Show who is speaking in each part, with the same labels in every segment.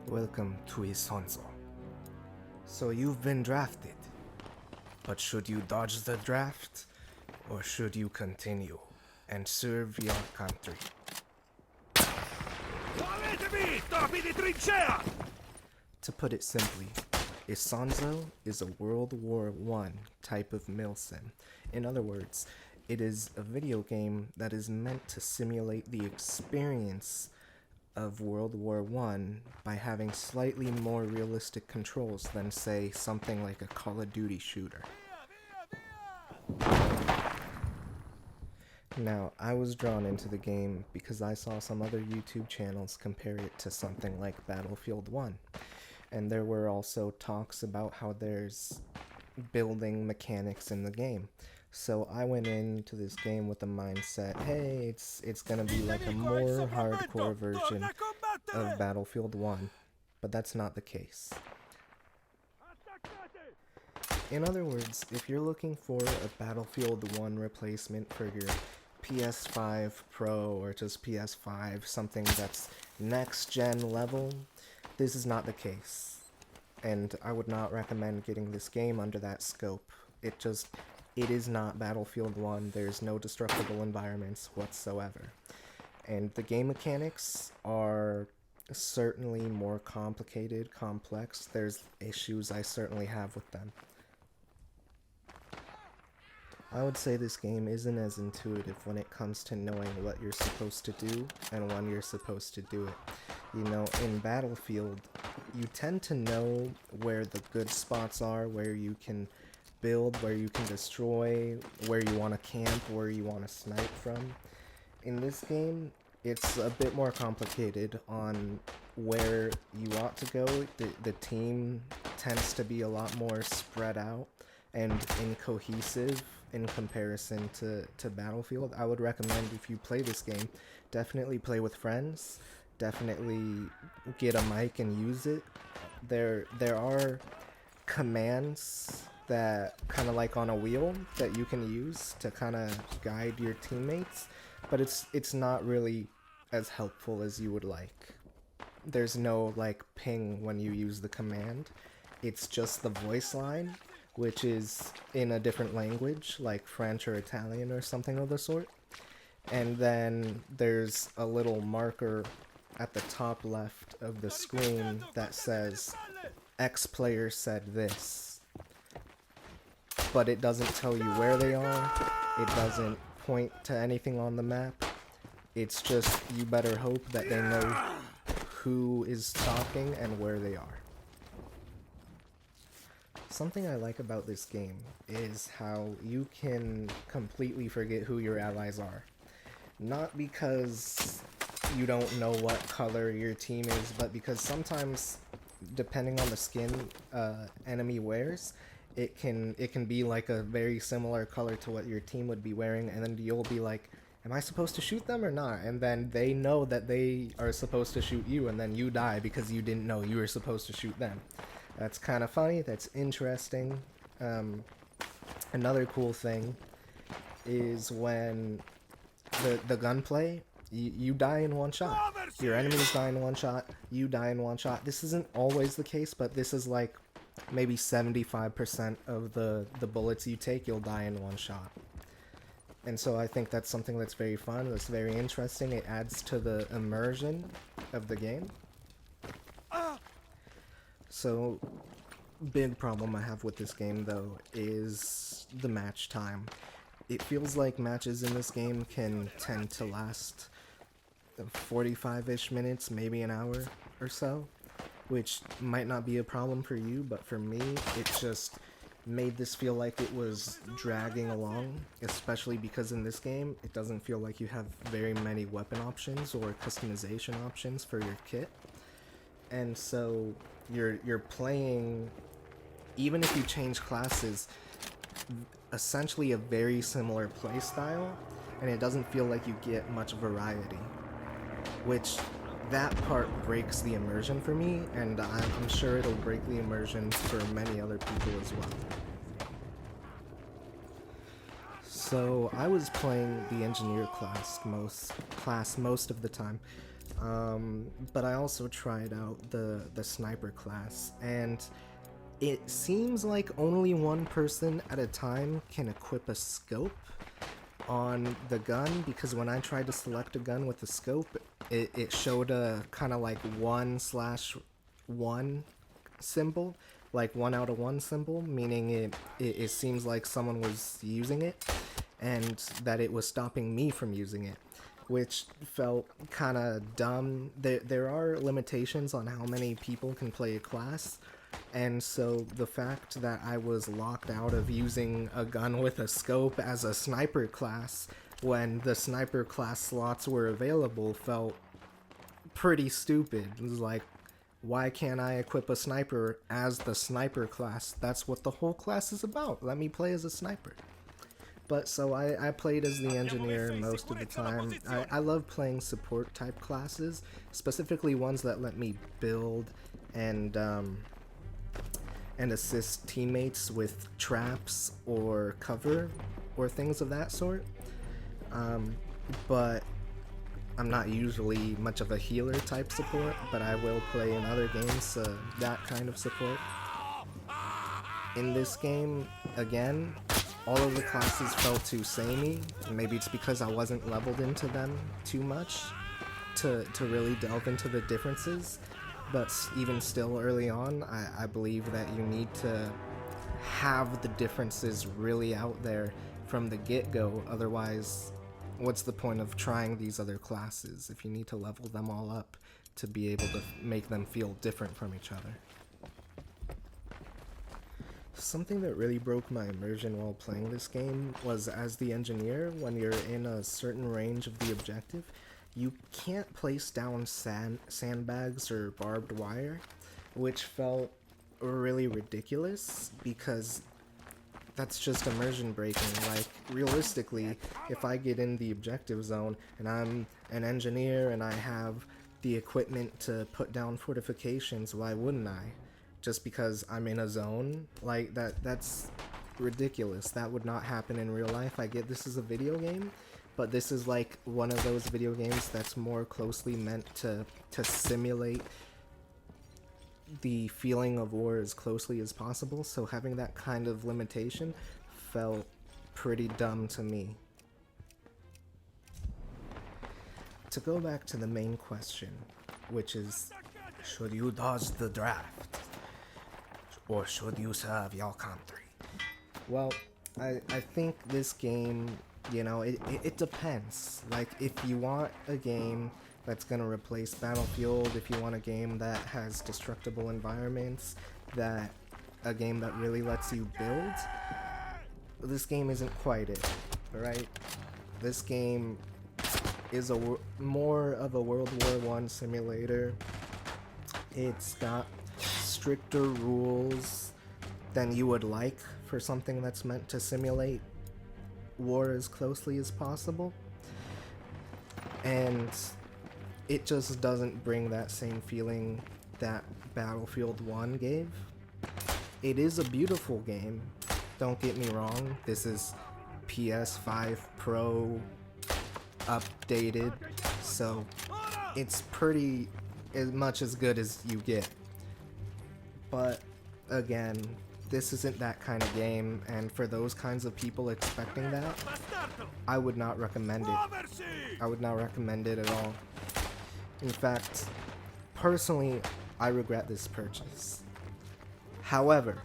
Speaker 1: Welcome to ISONZO. So you've been drafted, but should you dodge the draft, or should you continue and serve your country? To put it simply, ISONZO is a World War I type of milsim. In other words, it is a video game that is meant to simulate the experience of World War I by having slightly more realistic controls than, say, something like a Call of Duty shooter. Now, I was drawn into the game because I saw some other YouTube channels compare it to something like Battlefield 1. And there were also talks about how there's building mechanics in the game. So I went into this game with the mindset, hey, it's gonna be like a more hardcore version of Battlefield 1, but that's not the case. In other words, if you're looking for a Battlefield 1 replacement for your PS5 Pro or just PS5, something that's next-gen level, this is not the case. And I would not recommend getting this game under that scope. It is not Battlefield 1, there's no destructible environments whatsoever. And the game mechanics are certainly more complicated, complex. There's issues I certainly have with them. I would say this game isn't as intuitive when it comes to knowing what you're supposed to do and when you're supposed to do it. You know, in Battlefield, you tend to know where the good spots are, where you can build, where you can destroy, where you want to camp, where you want to snipe from. In this game, it's a bit more complicated on where you ought to go. The team tends to be a lot more spread out and incohesive in comparison to Battlefield. I would recommend, if you play this game, definitely play with friends. Definitely get a mic and use it. There are commands that kind of like on a wheel that you can use to kind of guide your teammates, but it's not really as helpful as you would like. There's no like ping when you use the command. It's just the voice line, which is in a different language like French or Italian or something of the sort. And then there's a little marker at the top left of the screen that says X player said this, but it doesn't tell you where they are. It doesn't point to anything on the map. It's just, you better hope that they know who is talking and where they are. Something I like about this game is how you can completely forget who your allies are. Not because you don't know what color your team is, but because sometimes, depending on the skin enemy wears, it can be like a very similar color to what your team would be wearing, and then you'll be like, am I supposed to shoot them or not? And then they know that they are supposed to shoot you, and then you die because you didn't know you were supposed to shoot them. That's kind of funny, that's interesting. Another cool thing is when the gunplay, you die in one shot. Your enemies die in one shot, you die in one shot. This isn't always the case, but this is like maybe 75% of the bullets you take, you'll die in one shot. And so I think that's something that's very fun, that's very interesting. It adds to the immersion of the game. So, big problem I have with this game though is the match time. It feels like matches in this game can tend to last 45-ish minutes, maybe an hour or so, which might not be a problem for you, but for me, it just made this feel like it was dragging along, especially because in this game, it doesn't feel like you have very many weapon options or customization options for your kit. And so you're playing, even if you change classes, essentially a very similar playstyle, and it doesn't feel like you get much variety, which that part breaks the immersion for me, and I'm sure it'll break the immersion for many other people as well. So I was playing the engineer class most of the time. But I also tried out the sniper class, and it seems like only one person at a time can equip a scope on the gun, because when I tried to select a gun with a scope, it showed a kind of like 1/1 symbol, like 1 out of 1 symbol, meaning it seems like someone was using it and that it was stopping me from using it, which felt kind of dumb. There are limitations on how many people can play a class, and so the fact that I was locked out of using a gun with a scope as a sniper class when the sniper class slots were available felt pretty stupid. It was like, why can't I equip a sniper as the sniper class? That's what the whole class is about. Let me play as a sniper. But so I played as the engineer most of the time. I love playing support type classes, specifically ones that let me build and assist teammates with traps or cover or things of that sort. But I'm not usually much of a healer type support, but I will play in other games that kind of support. In this game, again, all of the classes felt too samey. Maybe it's because I wasn't leveled into them too much to really delve into the differences. But even still early on, I believe that you need to have the differences really out there from the get-go. Otherwise, what's the point of trying these other classes if you need to level them all up to be able to make them feel different from each other? Something that really broke my immersion while playing this game was, as the engineer, when you're in a certain range of the objective, you can't place down sandbags or barbed wire, which felt really ridiculous because that's just immersion breaking. Like, realistically, if I get in the objective zone and I'm an engineer and I have the equipment to put down fortifications, why wouldn't I? Just because I'm in a zone? Like, that's ridiculous. That would not happen in real life. I get this is a video game, but this is like one of those video games that's more closely meant to simulate the feeling of war as closely as possible, so having that kind of limitation felt pretty dumb to me. To go back to the main question, which is, should you dodge the draft? Or should you serve your country? Well, I think this game, you know, it depends. Like, if you want a game that's going to replace Battlefield, if you want a game that has destructible environments, a game that really lets you build, this game isn't quite it, right? This game is more of a World War I simulator. It's got stricter rules than you would like for something that's meant to simulate war as closely as possible, and it just doesn't bring that same feeling that Battlefield 1 gave. It is a beautiful game, don't get me wrong. This is PS5 Pro updated, so it's pretty much as good as you get. But again, this isn't that kind of game, and for those kinds of people expecting that, I would not recommend it. I would not recommend it at all. In fact, personally, I regret this purchase. However,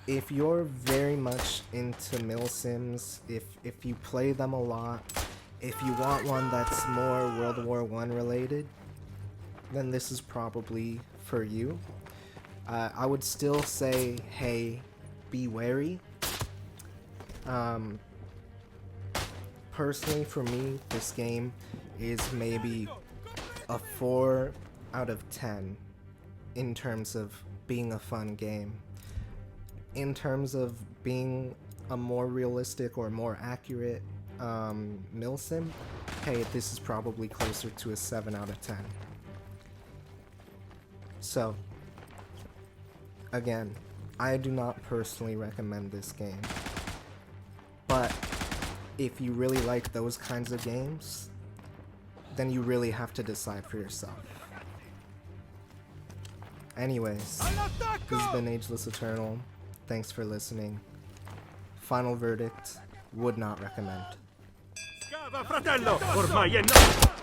Speaker 1: if you're very much into milsims, if you play them a lot, if you want one that's more World War I related, then this is probably for you. I would still say, hey, be wary. Personally, for me, this game is maybe a 4 out of 10 in terms of being a fun game. In terms of being a more realistic or more accurate milsim, hey, this is probably closer to a 7 out of 10. So, again, I do not personally recommend this game, but if you really like those kinds of games, then you really have to decide for yourself. Anyways, this has been Ageless Eternal. Thanks for listening. Final verdict, would not recommend.
Speaker 2: Scava, fratello! Ormai è notte!